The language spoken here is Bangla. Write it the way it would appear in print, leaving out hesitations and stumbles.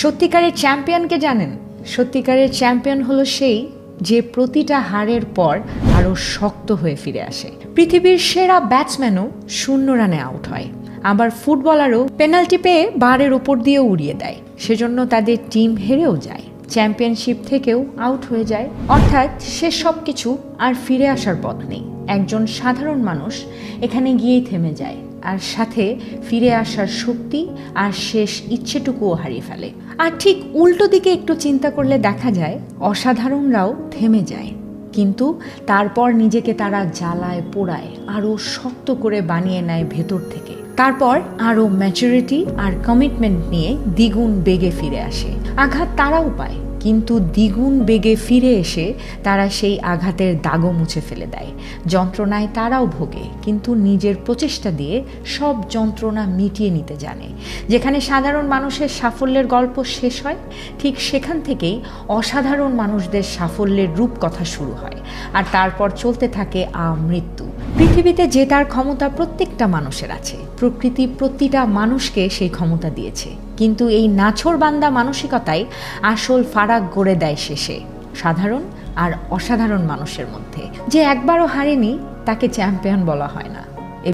সত্যিকারের চ্যাম্পিয়নকে জানেন? সত্যিকারের চ্যাম্পিয়ন হলো সেই যে প্রতিটা হারের পর আরও শক্ত হয়ে ফিরে আসে। পৃথিবীর সেরা ব্যাটসম্যানও 0 রানে আউট হয়, আবার ফুটবলারও পেনাল্টি পেয়ে বারের ওপর দিয়ে উড়িয়ে দেয়, সেজন্য তাদের টিম হেরেও যায়, চ্যাম্পিয়নশিপ থেকেও আউট হয়ে যায়। অর্থাৎ সে সব কিছু আর ফিরে আসার পথ নেই। একজন সাধারণ মানুষ এখানে গিয়েই থেমে যায়, আর সাথে ফিরে আসার শক্তি আর শেষ ইচ্ছেটুকুও হারিয়ে ফেলে। আর ঠিক উল্টো দিকে একটু চিন্তা করলে দেখা যায় অসাধারণরাও থেমে যায়, কিন্তু তারপর নিজেকে তারা জ্বালায় পোড়ায়, আরও শক্ত করে বানিয়ে নেয় ভেতর থেকে। তারপর আরও ম্যাচুরিটি আর কমিটমেন্ট নিয়ে দ্বিগুণ বেগে ফিরে আসে। আঘাত তারাও পায়, কিন্তু দ্বিগুণ বেগে ফিরে এসে তারা সেই আঘাতের দাগও মুছে ফেলে দেয়। যন্ত্রণায় তারাও ভোগে, কিন্তু নিজের প্রচেষ্টা দিয়ে সব যন্ত্রণা মিটিয়ে নিতে জানে। যেখানে সাধারণ মানুষের সাফল্যের গল্প শেষ হয়, ঠিক সেখান থেকেই অসাধারণ মানুষদের সাফল্যের রূপকথা শুরু হয়, আর তারপর চলতে থাকে আমৃত্যু। পৃথিবীতে জেতার ক্ষমতা প্রত্যেকটা মানুষের আছে। প্রকৃতি প্রতিটা মানুষকে সেই ক্ষমতা দিয়েছে, কিন্তু এই নাছোড়বান্দা মানসিকতাই আসল ফারাক গড়ে দেয় শেষে সাধারণ আর অসাধারণ মানুষের মধ্যে। যে একবারও হারেনি তাকে চ্যাম্পিয়ন বলা হয় না।